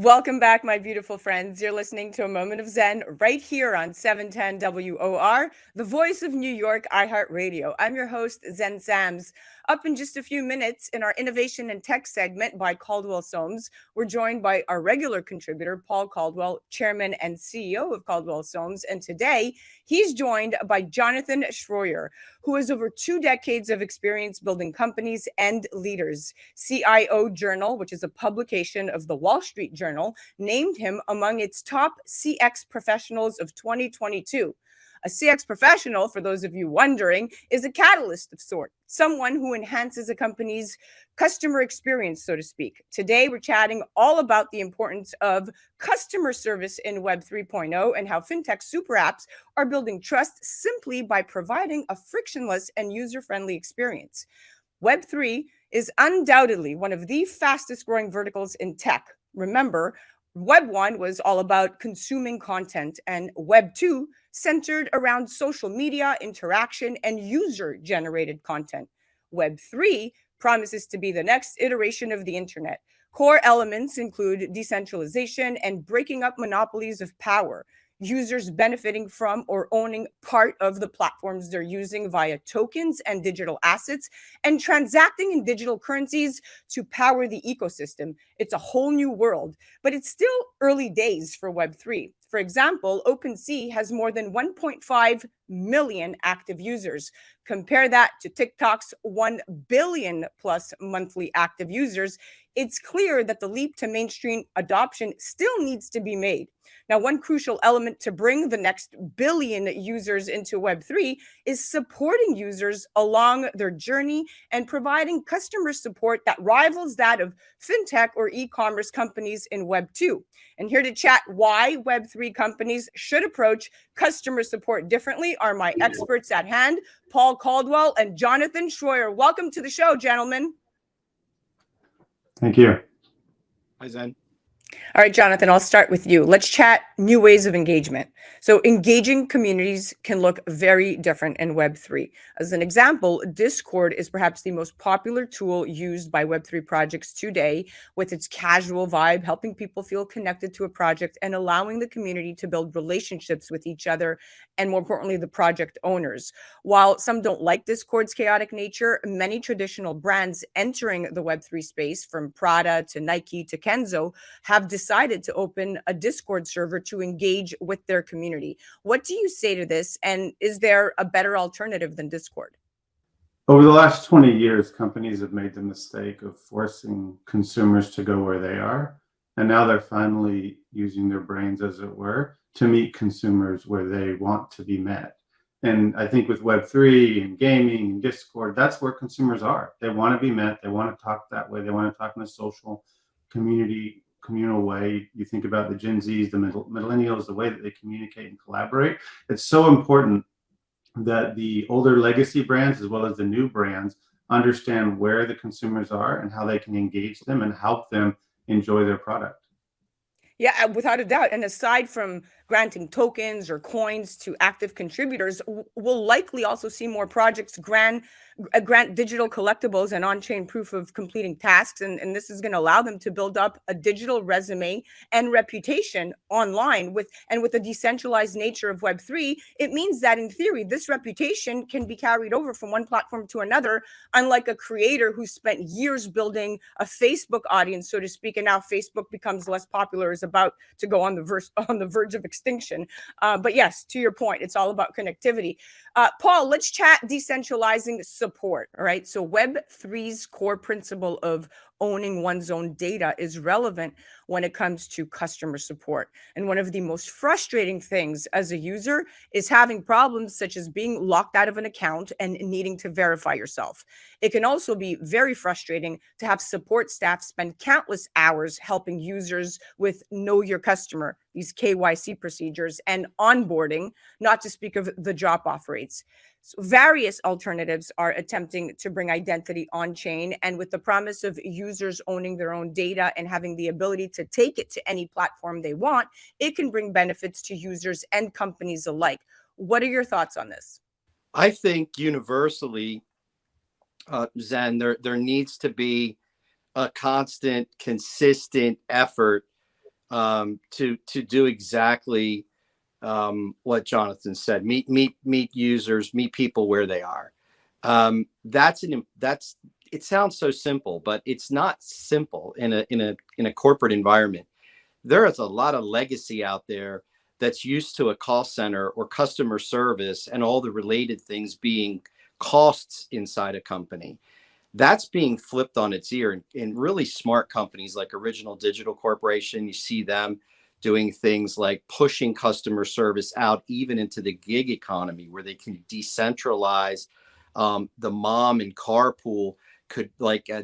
Welcome back, my beautiful friends. You're listening to A Moment of Zen right here on 710 WOR, the voice of New York, iHeartRadio. I'm your host, Zen Sams. Up in just a few minutes in our Innovation and Tech segment by Caldwell Soames, we're joined by our regular contributor, Paul Caldwell, Chairman and CEO of Caldwell Soames. And today, he's joined by Jonathan Shroyer, who has over 2 decades of experience building companies and leaders. CIO Journal, which is a publication of the Wall Street Journal, named him among its top CX professionals of 2022. A CX professional, for those of you wondering, is a catalyst of sort, someone who enhances a company's customer experience, so to speak. Today, we're chatting all about the importance of customer service in Web 3.0 and how Fintech Super Apps are building trust simply by providing a frictionless and user-friendly experience. Web 3 is undoubtedly one of the fastest growing verticals in tech. Remember, Web 1 was all about consuming content, and Web 2 centered around social media, interaction, and user-generated content. Web 3 promises to be the next iteration of the internet. Core elements include decentralization and breaking up monopolies of power, users benefiting from or owning part of the platforms they're using via tokens and digital assets, and transacting in digital currencies to power the ecosystem. It's a whole new world, but it's still early days for Web3. For example, OpenSea has more than 1.5 million active users. Compare that to TikTok's 1 billion plus monthly active users. It's clear that the leap to mainstream adoption still needs to be made. Now, one crucial element to bring the next billion users into Web3 is supporting users along their journey and providing customer support that rivals that of fintech or e-commerce companies in Web2. And here to chat why Web3 companies should approach customer support differently are my experts at hand, Paul Caldwell and Jonathan Shroyer. Welcome to the show, gentlemen. Thank you. Hi, Zen. All right, Jonathan, I'll start with you. Let's chat new ways of engagement. So engaging communities can look very different in Web3. As an example, Discord is perhaps the most popular tool used by Web3 projects today, with its casual vibe, helping people feel connected to a project and allowing the community to build relationships with each other and, more importantly, the project owners. While some don't like Discord's chaotic nature, many traditional brands entering the Web3 space, from Prada to Nike to Kenzo, have decided to open a Discord server to engage with their community. What do you say to this? And is there a better alternative than Discord? Over the last 20 years, companies have made the mistake of forcing consumers to go where they are. And now they're finally using their brains, as it were, to meet consumers where they want to be met. And I think with Web3 and gaming and Discord, that's where consumers are. They want to be met. They want to talk that way. They want to talk in a social communal way. You think about the Gen Zs, the millennials, the way that they communicate and collaborate. It's so important that the older legacy brands, as well as the new brands, understand where the consumers are and how they can engage them and help them enjoy their product. Yeah, without a doubt. And aside from granting tokens or coins to active contributors, we'll likely also see more projects grant digital collectibles and on-chain proof of completing tasks. And this is going to allow them to build up a digital resume and reputation online. With the decentralized nature of Web3, it means that in theory, this reputation can be carried over from one platform to another, unlike a creator who spent years building a Facebook audience, so to speak, and now Facebook becomes less popular, is about to go on the verge of extinction. But yes, to your point, it's all about connectivity. Paul, let's chat decentralizing support. All right. So Web3's core principle of owning one's own data is relevant when it comes to customer support. And one of the most frustrating things as a user is having problems such as being locked out of an account and needing to verify yourself. It can also be very frustrating to have support staff spend countless hours helping users with know your customer, these KYC procedures, and onboarding, not to speak of the drop-off rates. So various alternatives are attempting to bring identity on chain, and with the promise of users owning their own data and having the ability to take it to any platform they want, it can bring benefits to users and companies alike. What are your thoughts on this? I think universally, Zen, there needs to be a constant, consistent effort to do exactly what Jonathan said. Meet users, meet people where they are. That's it sounds so simple, but it's not simple in a corporate environment. There is a lot of legacy out there that's used to a call center or customer service and all the related things being costs inside a company. That's being flipped on its ear in really smart companies like Original Digital Corporation. You see them doing things like pushing customer service out even into the gig economy, where they can decentralize. The mom and carpool could,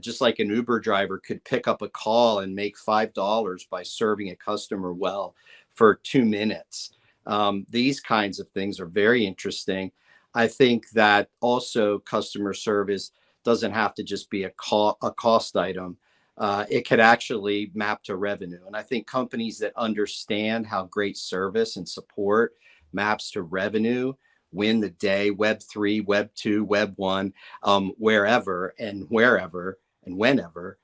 just like an Uber driver could pick up a call and make $5 by serving a customer well for 2 minutes. These kinds of things are very interesting. I think that also customer service doesn't have to just be a cost item. It could actually map to revenue. And I think companies that understand how great service and support maps to revenue win the day. Web3, Web2, Web1, wherever and whenever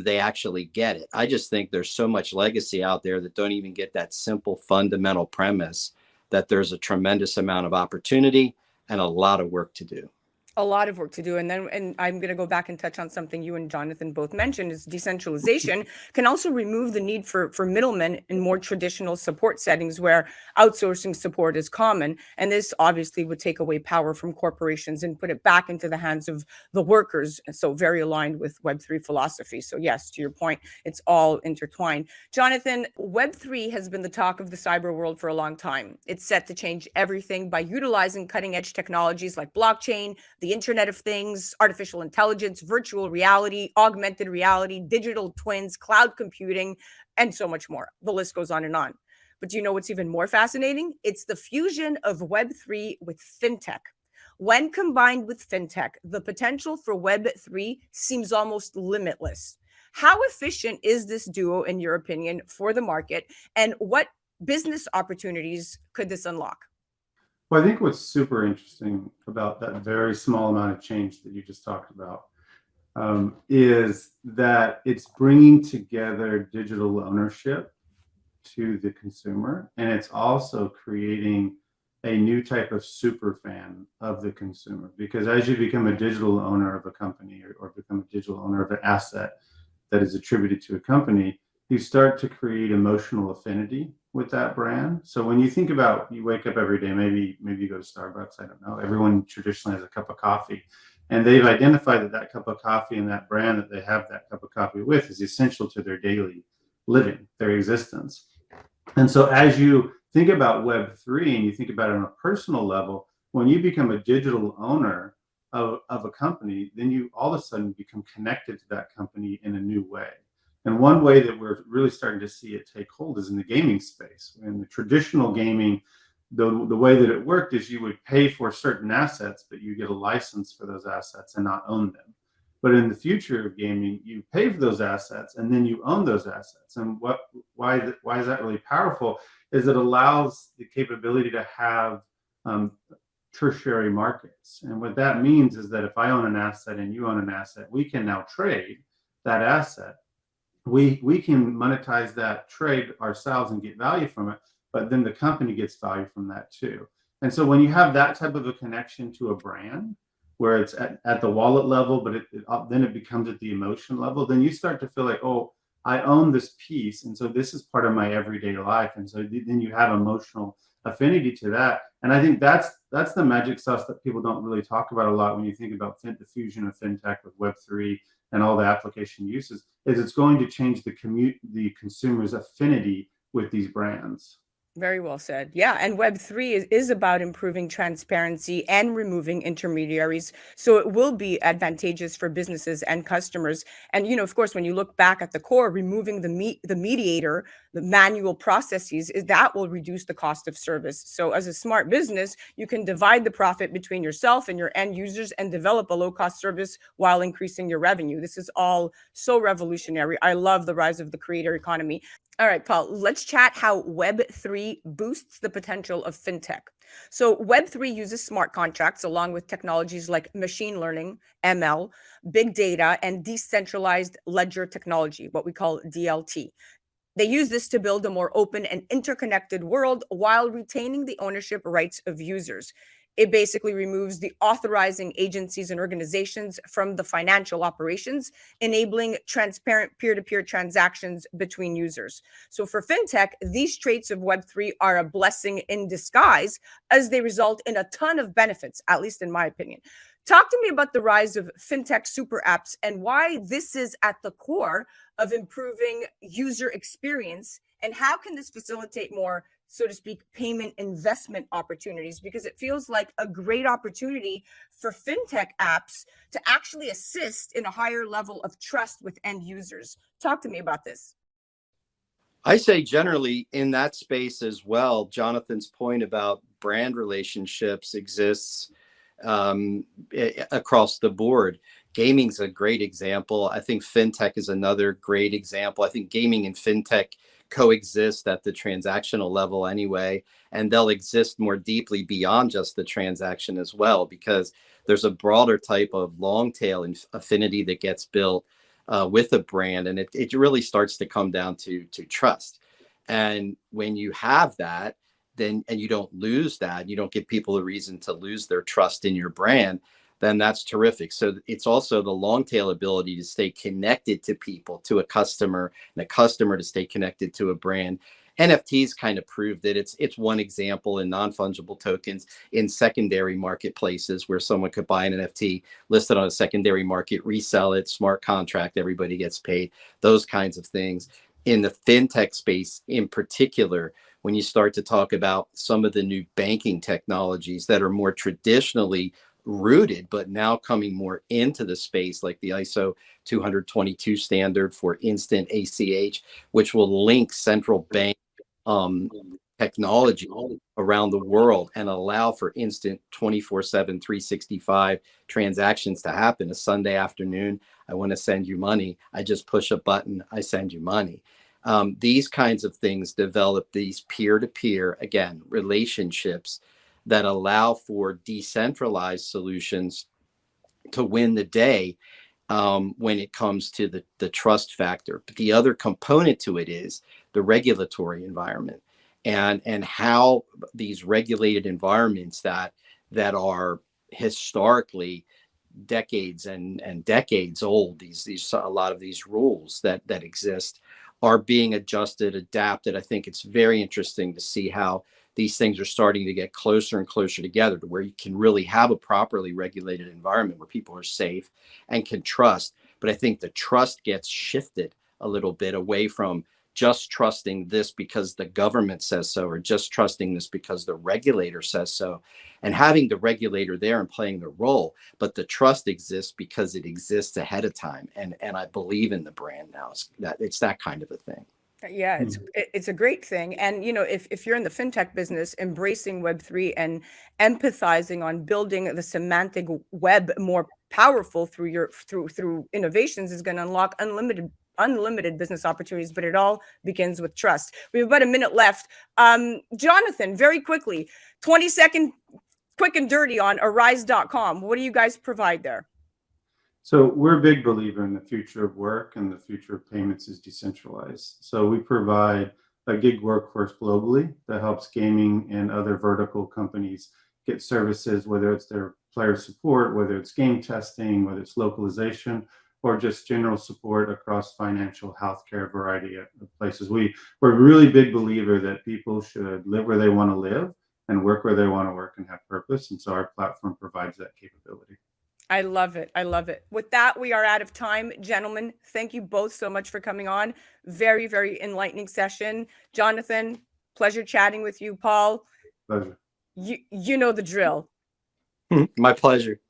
they actually get it. I just think there's so much legacy out there that don't even get that simple fundamental premise that there's a tremendous amount of opportunity and a lot of work to do. A lot of work to do. And I'm going to go back and touch on something you and Jonathan both mentioned, is decentralization can also remove the need for middlemen in more traditional support settings where outsourcing support is common. And this obviously would take away power from corporations and put it back into the hands of the workers. So very aligned with Web3 philosophy. So yes, to your point, it's all intertwined. Jonathan, Web3 has been the talk of the cyber world for a long time. It's set to change everything by utilizing cutting edge technologies like blockchain, the Internet of Things, artificial intelligence, virtual reality, augmented reality, digital twins, cloud computing, and so much more. The list goes on and on. But do you know what's even more fascinating? It's the fusion of Web3 with fintech. When combined with fintech, the potential for Web3 seems almost limitless. How efficient is this duo, in your opinion, for the market? And what business opportunities could this unlock? Well, I think what's super interesting about that very small amount of change that you just talked about is that it's bringing together digital ownership to the consumer, and it's also creating a new type of super fan of the consumer. Because as you become a digital owner of a company or become a digital owner of an asset that is attributed to a company, you start to create emotional affinity with that brand. So when you think about, you wake up every day, maybe you go to Starbucks, I don't know, everyone traditionally has a cup of coffee, and they've identified that cup of coffee and that brand that they have that cup of coffee with is essential to their daily living, their existence. And so as you think about Web3 and you think about it on a personal level, when you become a digital owner of a company, then you all of a sudden become connected to that company in a new way. And one way that we're really starting to see it take hold is in the gaming space. In the traditional gaming, the way that it worked is you would pay for certain assets, but you get a license for those assets and not own them. But in the future of gaming, you pay for those assets and then you own those assets. And why is that really powerful? Is it allows the capability to have tertiary markets. And what that means is that if I own an asset and you own an asset, we can now trade that asset. We can monetize that trade ourselves and get value from it, but then the company gets value from that too. And so when you have that type of a connection to a brand, where it's at the wallet level, but then it becomes at the emotion level, then you start to feel like, oh, I own this piece, and so this is part of my everyday life. And so then you have emotional affinity to that. And I think that's the magic sauce that people don't really talk about a lot when you think about the fusion of fintech with Web3 and all the application uses, is it's going to change the consumer's affinity with these brands. Very well said. Yeah. And Web3 is about improving transparency and removing intermediaries. So it will be advantageous for businesses and customers. And, of course, when you look back at the core, removing the mediator, the manual processes, that will reduce the cost of service. So as a smart business, you can divide the profit between yourself and your end users and develop a low cost service while increasing your revenue. This is all so revolutionary. I love the rise of the creator economy. All right, Paul, let's chat how Web3 boosts the potential of fintech. So Web3 uses smart contracts along with technologies like machine learning, ML, big data, and decentralized ledger technology, what we call DLT. They use this to build a more open and interconnected world while retaining the ownership rights of users. It basically removes the authorizing agencies and organizations from the financial operations, enabling transparent peer-to-peer transactions between users. So for fintech, these traits of Web3 are a blessing in disguise as they result in a ton of benefits, at least in my opinion. Talk to me about the rise of fintech super apps and why this is at the core of improving user experience, and how can this facilitate more, so to speak, payment investment opportunities? Because it feels like a great opportunity for fintech apps to actually assist in a higher level of trust with end users. Talk to me about this. I say generally in that space as well, Jonathan's point about brand relationships exists across the board. Gaming's a great example. I think fintech is another great example. I think gaming and fintech coexist at the transactional level anyway, and they'll exist more deeply beyond just the transaction as well, because there's a broader type of long tail affinity that gets built with a brand, and it really starts to come down to trust. And when you have that, then, and you don't lose that, you don't give people a reason to lose their trust in your brand, then that's terrific. So it's also the long tail ability to stay connected to people, to a customer, and a customer to stay connected to a brand. NFTs kind of proved that it's one example in non-fungible tokens in secondary marketplaces where someone could buy an NFT, list it on a secondary market, resell it, smart contract, everybody gets paid, those kinds of things. In the fintech space in particular, when you start to talk about some of the new banking technologies that are more traditionally rooted, but now coming more into the space, like the ISO 222 standard for instant ACH, which will link central bank technology around the world and allow for instant 24/7, 365 transactions to happen. A Sunday afternoon, I want to send you money. I just push a button, I send you money. These kinds of things develop these peer-to-peer, again, relationships that allow for decentralized solutions to win the day when it comes to the trust factor. But the other component to it is the regulatory environment, and how these regulated environments that are historically decades and decades old, these a lot of these rules that exist are being adjusted, adapted. I think it's very interesting to see how these things are starting to get closer and closer together to where you can really have a properly regulated environment where people are safe and can trust. But I think the trust gets shifted a little bit away from just trusting this because the government says so, or just trusting this because the regulator says so, and having the regulator there and playing the role. But the trust exists because it exists ahead of time. And I believe in the brand now. It's that kind of a thing. Yeah, it's a great thing. And if you're in the fintech business, embracing Web3 and empathizing on building the semantic web more powerful through innovations is going to unlock unlimited business opportunities, but it all begins with trust. We have about a minute left. Jonathan, very quickly, 20-second quick and dirty on arise.com. What do you guys provide there? So we're a big believer in the future of work, and the future of payments is decentralized. So we provide a gig workforce globally that helps gaming and other vertical companies get services, whether it's their player support, whether it's game testing, whether it's localization, or just general support across financial, healthcare, variety of places. We're a really big believer that people should live where they want to live and work where they want to work and have purpose. And so our platform provides that capability. I love it. I love it. With that, we are out of time. Gentlemen, thank you both so much for coming on. Very, very enlightening session. Jonathan, pleasure chatting with you. Paul, Pleasure. You know the drill. My pleasure.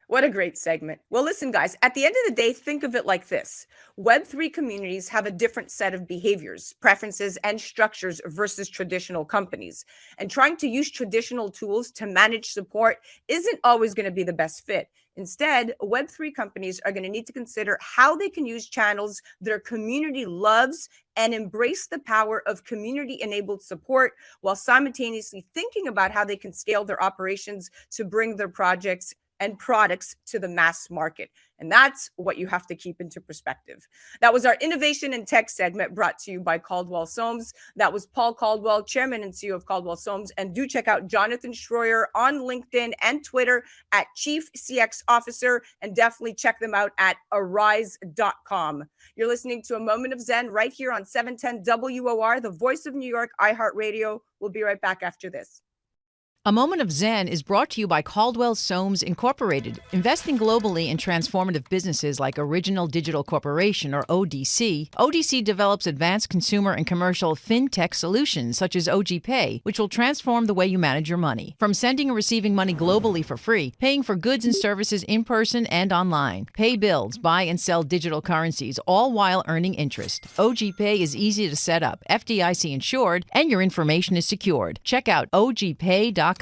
What a great segment. Well, listen, guys, at the end of the day, think of it like this. Web3 communities have a different set of behaviors, preferences, and structures versus traditional companies. And trying to use traditional tools to manage support isn't always going to be the best fit. Instead, Web3 companies are going to need to consider how they can use channels their community loves and embrace the power of community-enabled support while simultaneously thinking about how they can scale their operations to bring their projects and products to the mass market. And that's what you have to keep into perspective. That was our Innovation and Tech segment brought to you by Caldwell Soames. That was Paul Caldwell, Chairman and CEO of Caldwell Soames. And do check out Jonathan Shroyer on LinkedIn and Twitter at Chief CX Officer. And definitely check them out at arise.com. You're listening to A Moment of Zen right here on 710 WOR, the voice of New York, iHeartRadio. We'll be right back after this. A Moment of Zen is brought to you by Caldwell Soames Incorporated, investing globally in transformative businesses like Original Digital Corporation, or ODC. ODC develops advanced consumer and commercial fintech solutions such as OG Pay, which will transform the way you manage your money. From sending and receiving money globally for free, paying for goods and services in person and online, pay bills, buy and sell digital currencies, all while earning interest. OG Pay is easy to set up, FDIC insured, and your information is secured. Check out ogpay.com.